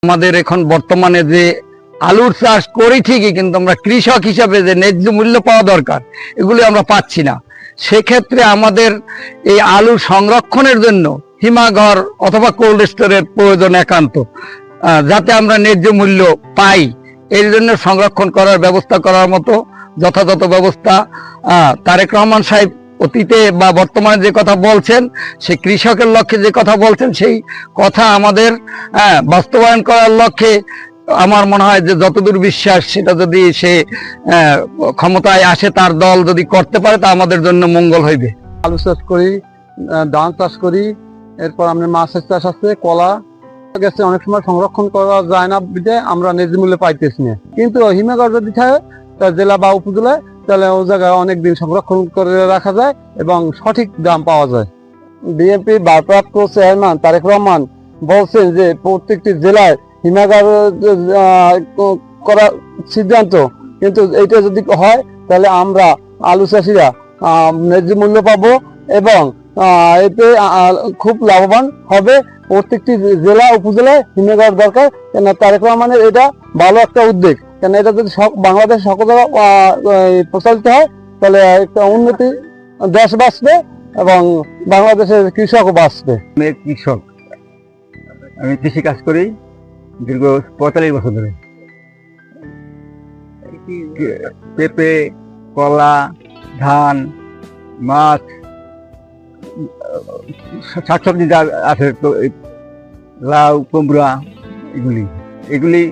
আমাদের এখন বর্তমানে যে আলুর চাষ করি ঠিকই, কিন্তু আমরা কৃষক হিসাবে যে ন্যায্য মূল্য পাওয়া দরকার এগুলি আমরা পাচ্ছি না। সেক্ষেত্রে আমাদের এই আলু সংরক্ষণের জন্য হিমাগার অথবা কোল্ড স্টোরের প্রয়োজন একান্ত, যাতে আমরা ন্যায্য মূল্য পাই। এর জন্য সংরক্ষণ করার ব্যবস্থা করার মতো যথাযথ ব্যবস্থা তারেক রহমান সাহেব অতীতে বা বর্তমানে যে কথা বলছেন, সে কৃষকের লক্ষ্যে যে কথা বলছেন, সেই কথা আমাদের বাস্তবায়ন করার লক্ষ্যে আমার মনে হয় যে যতদূর বিশ্বাস, সেটা যদি সে ক্ষমতায় আসে, তার দল যদি করতে পারে, তা আমাদের জন্য মঙ্গল হইবে। আলু চাষ করি, ধান চাষ করি, এরপর আপনার মাছের চাষ আছে, কলা গেছে। অনেক সময় সংরক্ষণ করা যায় না বিধে আমরা ন্যায্য মূল্যে পাইতেছি না। কিন্তু হিমাগার যদি থাকে তা জেলা বা উপজেলায়, তাহলে ওই জায়গায় অনেক দিন সংরক্ষণ করে রাখা যায় এবং সঠিক দাম পাওয়া যায়। বিএনপি ভারপ্রাপ্ত চেয়ারম্যান তারেক রহমান বলছেন যে প্রত্যেকটি জেলায় হিমাগার করার সিদ্ধান্ত, কিন্তু এইটা যদি হয় তাহলে আমরা আলু চাষিরা ন্যায্য মূল্য পাবো এবং এতে খুব লাভবান হবে। প্রত্যেকটি জেলা উপজেলায় হিমাগার দরকার, কেন তারেক রহমানের এটা ভালো একটা উদ্যোগ। কেন এটা যদি বাংলাদেশ সকল জায়গায় প্রচারিত হয়, তাহলে একটা উন্নতি দেশ বাঁচবে এবং বাংলাদেশের কৃষকও বাঁচবে। আমি কৃষক, আমি কৃষি কাজ করি দীর্ঘ 45 বছর ধরে। পেঁপে, কলা, ধান, মাছ, শাকসবজি যা আছে, তো লাউ, কুমড়া, এগুলি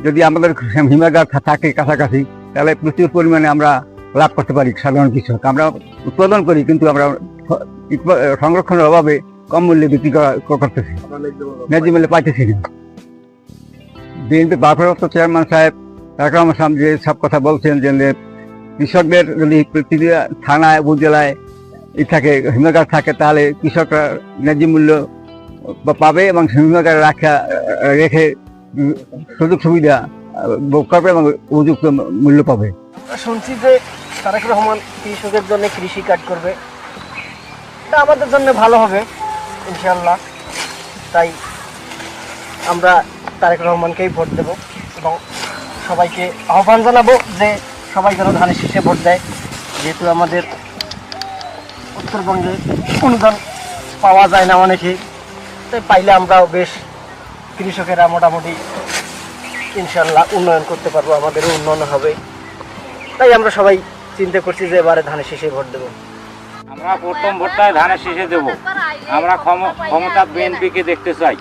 যদি আমাদের হিমাগার থাকে কাছাকাছি, তাহলে প্রচুর পরিমাণে আমরা লাভ করতে পারি। সাধারণ কৃষক আমরা উৎপাদন করি, কিন্তু আমরা সংরক্ষণের অভাবে কম মূল্যে বিক্রি করতেছি, ন্যায্য মূল্যে পাইতেছি না। বিএনপি ভারপ্রাপ্ত চেয়ারম্যান সাহেব তারেক রহমান সাহেব যে সব কথা বলছেন, যে কৃষকদের যদি প্রতিটি থানায় উপজেলায় থাকে হিমাগার থাকে, তাহলে কৃষকরা ন্যায্য মূল্য পাবে এবং হিমাগার রেখে সুযোগ সুবিধা ভোগ করবে এবং উপযুক্ত মূল্য পাবে। শুনছি যে তারেক রহমান কৃষকের জন্য কৃষি কার্ড করবে, এটা আমাদের জন্য ভালো হবে ইনশাল্লাহ। তাই আমরা তারেক রহমানকেই ভোট দেব এবং সবাইকে আহ্বান জানাবো যে সবাই যেন ধানের শীষে ভোট দেয়। যেহেতু আমাদের উত্তরবঙ্গে অনুদান পাওয়া যায় না অনেকে, তাই পাইলে আমরাও বেশ কৃষকেরা মোটামুটি ইনশাল্লাহ উন্নয়ন করতে পারবো, আমাদেরও উন্নয়ন হবে। তাই আমরা সবাই চিন্তা করছি যে এবারে ধানের শীষে ভোট দেবো। আমরা প্রথম ভোটটায় ধানের শীষে দেবো। আমরা ক্ষমতা বিএনপিকে দেখতে চাই।